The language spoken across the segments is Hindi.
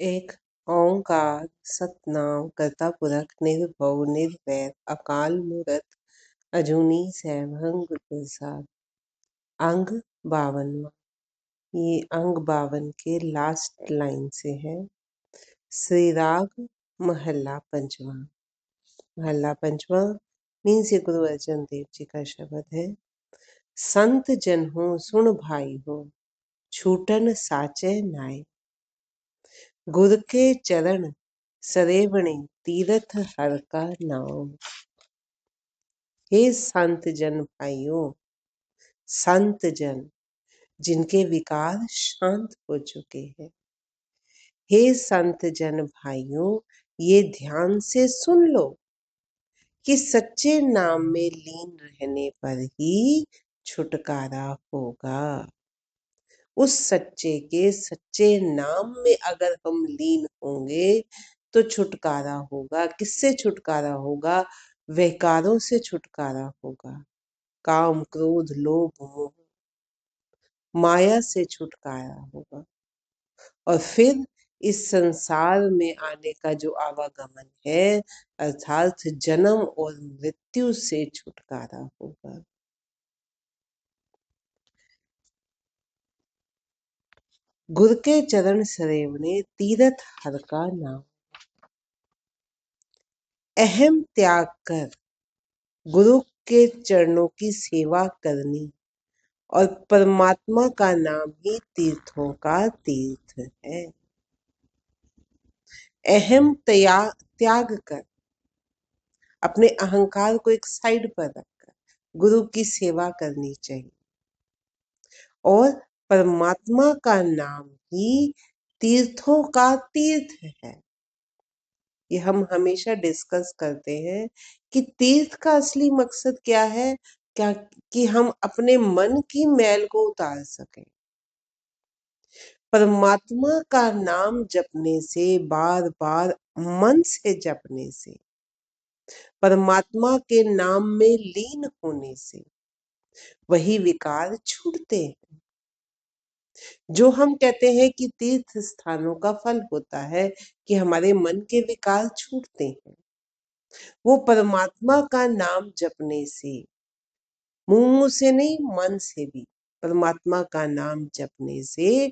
एक ओंकार सतनाम करता पुरख निर्भव निर्वैर अकाल मूरत अजूनी सैभं गुर प्रसाद। अंग 52। ये अंग 52 के लास्ट लाइन से है। श्री राग महला पंचवा। महला पंचवा मीन्स ये गुरु अर्जन देव जी का शब्द है। संत जन हो सुन भाई हो, छूटन साचे नाय। गुर के चरण सरेवणे तीरथ हर का नाम। हे संत जन भाइयों, संत जन जिनके विकार शांत हो चुके हैं, हे संत जन भाइयों, ये ध्यान से सुन लो कि सच्चे नाम में लीन रहने पर ही छुटकारा होगा। उस सच्चे के सच्चे नाम में अगर हम लीन होंगे तो छुटकारा होगा। किससे छुटकारा होगा? विकारों से छुटकारा होगा। काम क्रोध लोभ मोह माया से छुटकारा होगा। और फिर इस संसार में आने का जो आवागमन है अर्थात जन्म और मृत्यु से छुटकारा होगा। गुरु के चरण सरेवने तीरथ हर का नाम। अहम त्याग कर गुरु के चरणों की सेवा करनी और परमात्मा का नाम ही तीर्थों का तीर्थ है। अहम त्याग कर, अपने अहंकार को एक साइड पर रखकर गुरु की सेवा करनी चाहिए और परमात्मा का नाम ही तीर्थों का तीर्थ है। ये हम हमेशा डिस्कस करते हैं कि तीर्थ का असली मकसद क्या है, क्या कि हम अपने मन की मैल को उतार सकें। परमात्मा का नाम जपने से, बार बार मन से जपने से, परमात्मा के नाम में लीन होने से वही विकार छूटते हैं। जो हम कहते हैं कि तीर्थ स्थानों का फल होता है कि हमारे मन के विकार छूटते हैं, वो परमात्मा का नाम जपने से, मुंह से नहीं मन से भी परमात्मा का नाम जपने से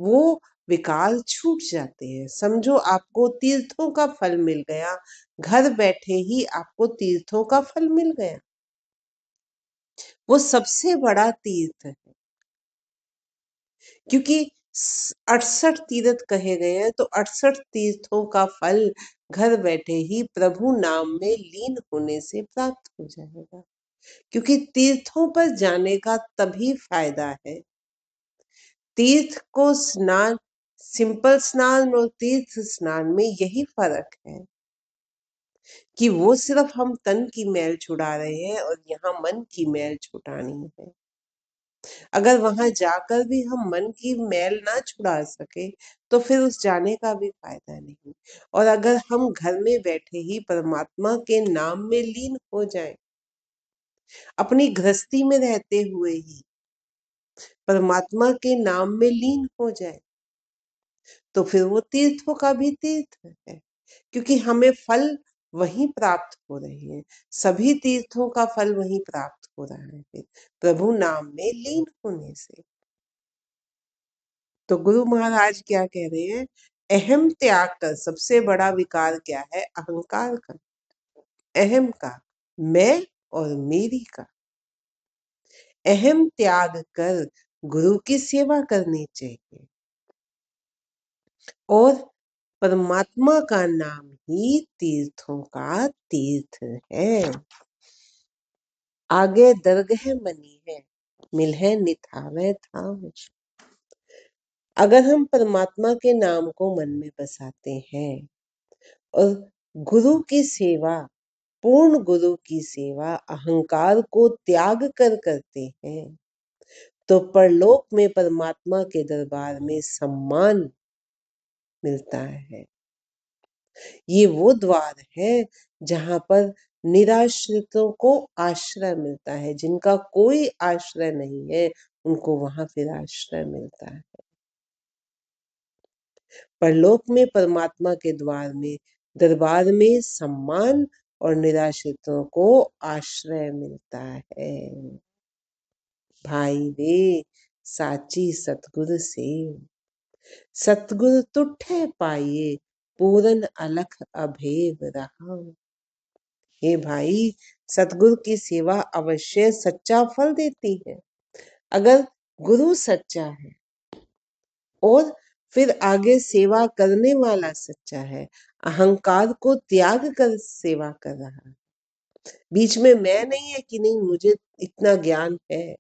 वो विकार छूट जाते हैं। समझो आपको तीर्थों का फल मिल गया, घर बैठे ही आपको तीर्थों का फल मिल गया। वो सबसे बड़ा तीर्थ है, क्योंकि 68 तीर्थ कहे गए हैं, तो 68 तीर्थों का फल घर बैठे ही प्रभु नाम में लीन होने से प्राप्त हो जाएगा। क्योंकि तीर्थों पर जाने का तभी फायदा है। तीर्थ को स्नान, सिंपल स्नान और तीर्थ स्नान में यही फर्क है कि वो सिर्फ हम तन की मैल छुड़ा रहे हैं और यहाँ मन की मैल छुटानी है। अगर वहां जाकर भी हम मन की मैल ना छुड़ा सके तो फिर उस जाने का भी फायदा नहीं। और अगर हम घर में बैठे ही परमात्मा के नाम में लीन हो जाएं, अपनी गृहस्थी में रहते हुए ही परमात्मा के नाम में लीन हो जाए, तो फिर वो तीर्थों का भी तीर्थ है, क्योंकि हमें फल वहीं प्राप्त हो रहे हैं। सभी तीर्थों का फल वहीं प्राप्त हो रहा है प्रभु नाम में लीन होने से। तो गुरु महाराज क्या कह रहे हैं? अहम त्याग कर, सबसे बड़ा विकार क्या है? अहंकार का, अहम का, मैं और मेरी का। अहम त्याग कर गुरु की सेवा करनी चाहिए और परमात्मा का नाम ही तीर्थों का तीर्थ है। आगे दरगह मनी है, मिलहे निथावे धाम। अगर हम परमात्मा के नाम को मन में बसाते हैं और गुरु की सेवा, पूर्ण गुरु की सेवा अहंकार को त्याग कर करते हैं, तो परलोक में परमात्मा के दरबार में सम्मान मिलता है। ये वो द्वार है जहां पर निराश्रितों को आश्रय मिलता है। जिनका कोई आश्रय नहीं है उनको वहां फिर आश्रय मिलता है। परलोक में परमात्मा के द्वार में दरबार में सम्मान और निराश्रितों को आश्रय मिलता है। भाई रे साची सतगुर से, सतगुर तुठे पाइए पूरन अलख अभेद रहा। हे भाई, सतगुरु की सेवा अवश्य सच्चा फल देती है। अगर गुरु सच्चा है और फिर आगे सेवा करने वाला सच्चा है, अहंकार को त्याग कर सेवा कर रहा है, बीच में मैं नहीं है कि नहीं मुझे इतना ज्ञान है।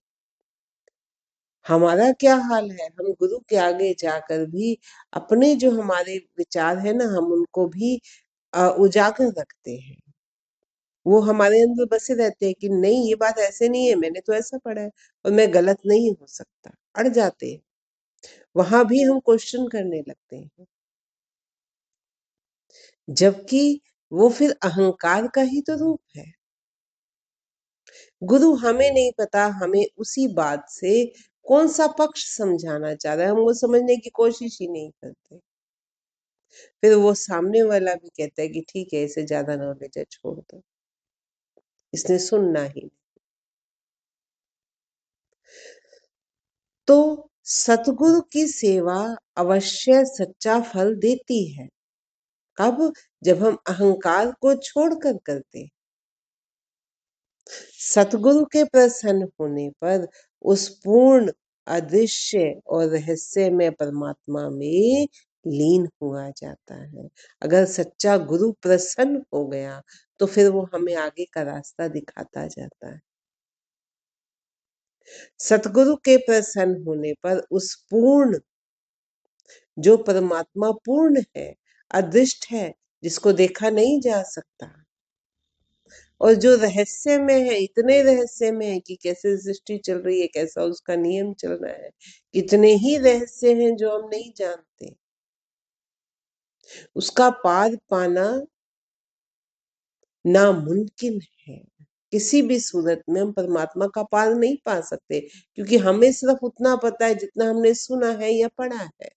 हमारा क्या हाल है, हम गुरु के आगे जाकर भी अपने जो हमारे विचार है ना, हम उनको भी उजागर रखते हैं। वो हमारे अंदर बसे रहते हैं कि नहीं ये बात ऐसे नहीं है, मैंने तो ऐसा पढ़ा है और मैं गलत नहीं हो सकता, अड़ जाते हैं। वहां भी हम क्वेश्चन करने लगते हैं, जबकि वो फिर अहंकार का ही तो रूप है। गुरु हमें नहीं पता हमें उसी बात से कौन सा पक्ष समझाना चाह रहा है, हम वो समझने की कोशिश ही नहीं करते। फिर वो सामने वाला भी कहता है कि ठीक है, इसे ज्यादा नॉलेज है, छोड़ दो, इसने सुनना ही। तो सतगुरु की सेवा अवश्य सच्चा फल देती है। कब? जब हम अहंकार को छोड़कर करते। सतगुरु के प्रसन्न होने पर उस पूर्ण अदृश्य और रहस्य में परमात्मा में लीन हुआ जाता है। अगर सच्चा गुरु प्रसन्न हो गया तो फिर वो हमें आगे का रास्ता दिखाता जाता है। सतगुरु के प्रसन्न होने पर उस पूर्ण, जो परमात्मा पूर्ण है, अदृष्ट है, जिसको देखा नहीं जा सकता, और जो रहस्य में है, इतने रहस्य में है कि कैसे सृष्टि चल रही है, कैसा उसका नियम चल रहा है, कितने ही रहस्य हैं जो हम नहीं जानते, उसका पार पाना नामुमकिन है। किसी भी सूरत में हम परमात्मा का पार नहीं पा सकते, क्योंकि हमें सिर्फ उतना पता है जितना हमने सुना है या पढ़ा है।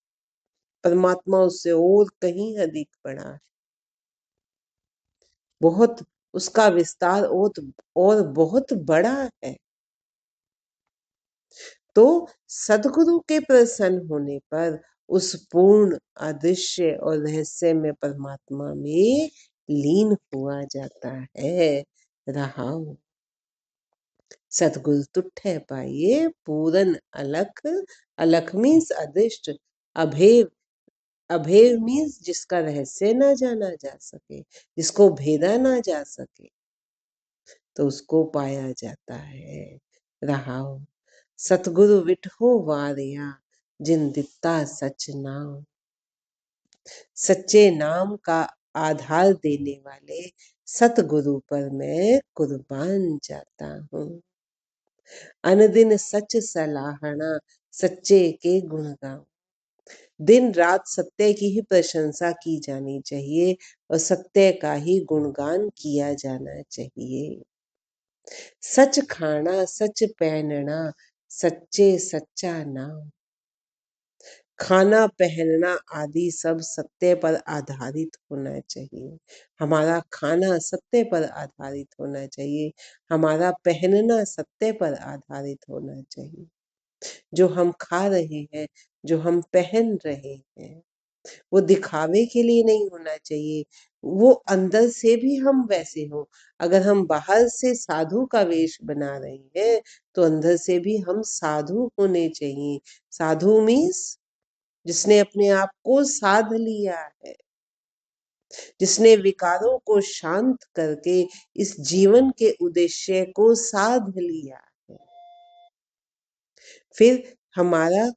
परमात्मा उससे और कहीं अधिक बड़ा है, बहुत उसका विस्तार और बहुत बड़ा है। तो सदगुरु के प्रसन्न होने पर उस पूर्ण अदृश्य और रहस्य में परमात्मा में लीन हुआ जाता है। रहा सतगुरु तुठे पाइए पूरन अलख, अलख मीन्स अदृष्ट, अभेद, अभेद मीन्स जिसका रहस्य ना जाना जा सके, जिसको भेदा ना जा सके, तो उसको पाया जाता है। रहा सतगुरु विठो वारिया जिन दिता सच नाम। सच्चे नाम का आधार देने वाले सतगुरु पर मैं कुर्बान जाता हूँ। अनदिन सच सलाहना, सच्चे के गुण गाऊं। दिन रात सत्य की ही प्रशंसा की जानी चाहिए और सत्य का ही गुणगान किया जाना चाहिए। सच खाना सच पहनना, सच्चे सच्चा नाम। खाना पहनना आदि सब सत्य पर आधारित होना चाहिए। हमारा खाना सत्य पर आधारित होना चाहिए, हमारा पहनना सत्य पर आधारित होना चाहिए। जो हम खा रहे हैं, जो हम पहन रहे हैं, वो दिखावे के लिए नहीं होना चाहिए, वो अंदर से भी हम वैसे हो। अगर हम बाहर से साधु का वेश बना रहे हैं तो अंदर से भी हम साधु होने चाहिए। साधु मीन्स जिसने अपने आप को साध लिया है, जिसने विकारों को शांत करके इस जीवन के उद्देश्य को साध लिया है। फिर हमारा,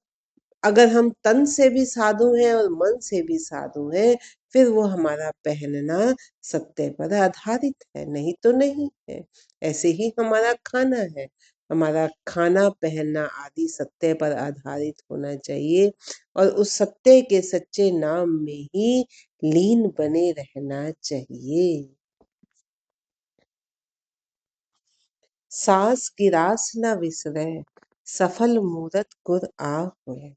अगर हम तन से भी साधु हैं और मन से भी साधु हैं, फिर वो हमारा पहनना सत्य पर आधारित है, नहीं तो नहीं है। ऐसे ही हमारा खाना है, हमारा खाना पहनना आदि सत्य पर आधारित होना चाहिए और उस सत्य के सच्चे नाम में ही लीन बने रहना चाहिए। सास गिरास न विसरै, सफल मूरत गुर आ हुए।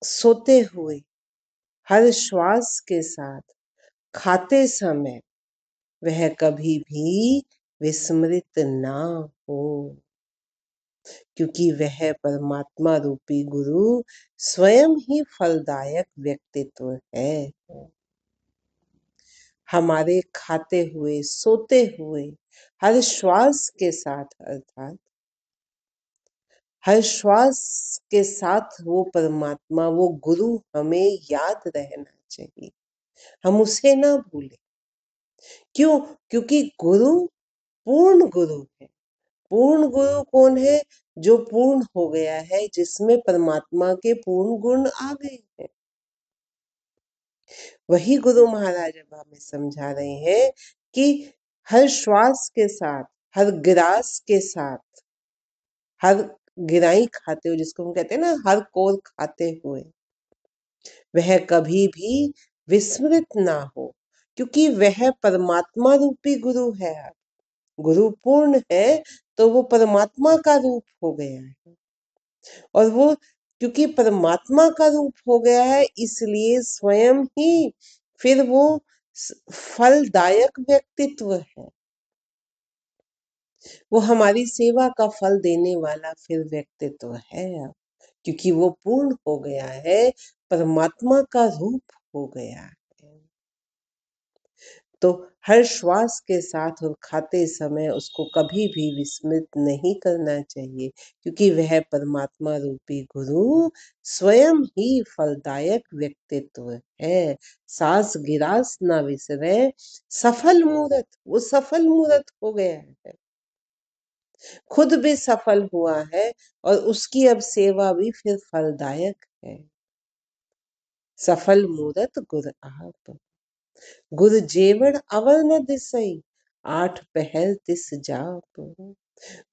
सोते हुए, हर श्वास के साथ, खाते समय वह कभी भी विस्मृत ना हो, क्योंकि वह परमात्मा रूपी गुरु स्वयं ही फलदायक व्यक्तित्व है। हमारे खाते हुए, सोते हुए, हर श्वास के साथ, अर्थात हर श्वास के साथ वो परमात्मा, वो गुरु हमें याद रहना चाहिए। हम उसे ना भूलें। क्यों? क्योंकि गुरु पूर्ण गुरु है। पूर्ण गुरु कौन है? जो पूर्ण हो गया है, जिसमें परमात्मा के पूर्ण गुण आ गए हैं। वही गुरु महाराज अब हमें समझा रहे हैं कि हर श्वास के साथ, हर गिरास के साथ, हर गिराई खाते हुए, जिसको हम कहते हैं ना, हर कोर खाते हुए, वह कभी भी विस्मृत ना हो, क्योंकि वह परमात्मा रूपी गुरु है। गुरु पूर्ण है तो वो परमात्मा का रूप हो गया है, और वो क्योंकि परमात्मा का रूप हो गया है, इसलिए स्वयं ही फिर वो फलदायक व्यक्तित्व है। वो हमारी सेवा का फल देने वाला फिर व्यक्तित्व है अब, क्योंकि वो पूर्ण हो गया है, परमात्मा का रूप हो गया है। तो हर श्वास के साथ और खाते समय उसको कभी भी विस्मृत नहीं करना चाहिए, क्योंकि वह परमात्मा रूपी गुरु स्वयं ही फलदायक व्यक्तित्व है। सांस गिरास ना विसरे, सफल मूरत, वो सफल मूरत हो गया है, खुद भी सफल हुआ है, और उसकी अब सेवा भी फिर फलदायक है। सफल मूरत गुर आप, गुर जेवड़ अवर न दिसई, 8 पहर तिस जाप।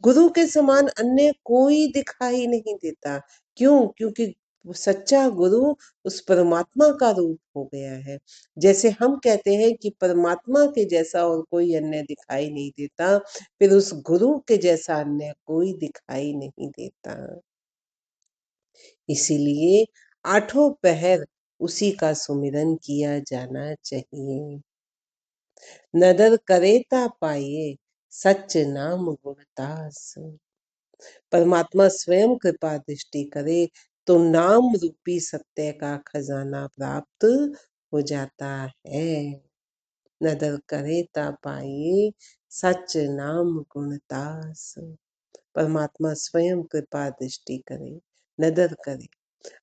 गुरु के समान अन्य कोई दिखाई नहीं देता। क्यों? क्योंकि सच्चा गुरु उस परमात्मा का रूप हो गया है। जैसे हम कहते हैं कि परमात्मा के जैसा और कोई अन्य दिखाई नहीं देता, फिर उस गुरु के जैसा अन्य कोई दिखाई नहीं देता। इसीलिए 8 पहर उसी का सुमिरन किया जाना चाहिए। नदर करेता पाइए, सच नाम गुणतास। परमात्मा स्वयं कृपा दृष्टि करे तो नाम रूपी सत्य का खजाना प्राप्त हो जाता है। नदर करेता पाइए, सच नाम गुणतास। परमात्मा स्वयं कृपा दृष्टि करे, नदर करे।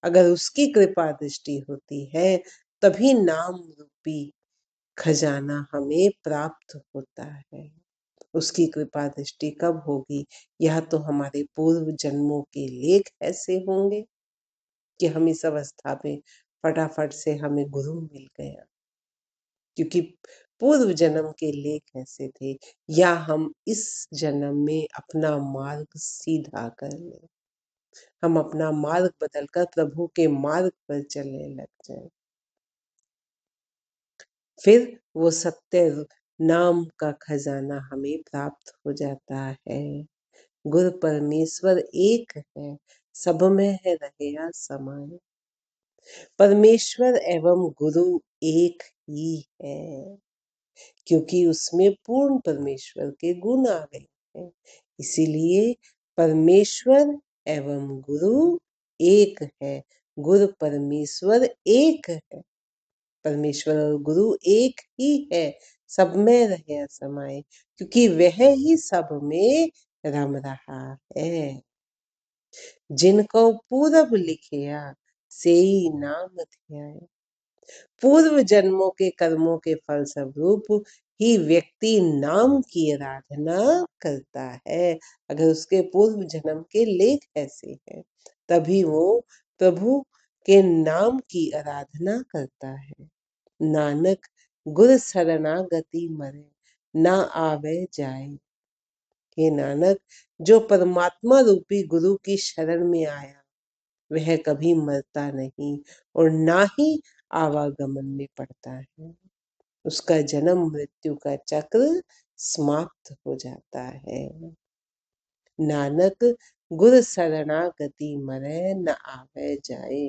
अगर उसकी कृपा दृष्टि होती है, तभी नाम रूपी खजाना हमें प्राप्त होता है। उसकी कृपा दृष्टि कब होगी? यह तो हमारे पूर्व जन्मों के लेख ऐसे होंगे कि हम इस अवस्था में फटाफट से हमें गुरु मिल गया, क्योंकि पूर्व जन्म के लेख ऐसे थे, या हम इस जन्म में अपना मार्ग सीधा कर लें, हम अपना मार्ग बदलकर प्रभु के मार्ग पर चलने लग जाएं, फिर वो सत्य नाम का खजाना हमें प्राप्त हो जाता है। गुरु परमेश्वर एक है, सब में है रहेगा समाये। परमेश्वर एवं गुरु एक ही है, क्योंकि उसमें पूर्ण परमेश्वर के गुण आ गए हैं। इसीलिए परमेश्वर एवं गुरु एक है। गुरु परमेश्वर एक है, परमेश्वर और गुरु एक ही है, सब में रहे समाये, क्योंकि वह ही सब में रम रहा है। जिनको पूरब लिखिया सेई नाम ध्याय। पूर्व जन्मों के कर्मों के फल स्वरूप ही व्यक्ति नाम की आराधना करता है। अगर उसके पूर्व जन्म के लेख ऐसे हैं, तभी वो प्रभु के नाम की आराधना करता है। नानक गुर शरणागति मरे, ना आवे जाए। हे नानक, जो परमात्मा रूपी गुरु की शरण में आया, वह कभी मरता नहीं और ना ही आवागमन में पड़ता है। उसका जन्म मृत्यु का चक्र समाप्त हो जाता है। नानक गुर शरणागति मरे, न आवे जाए।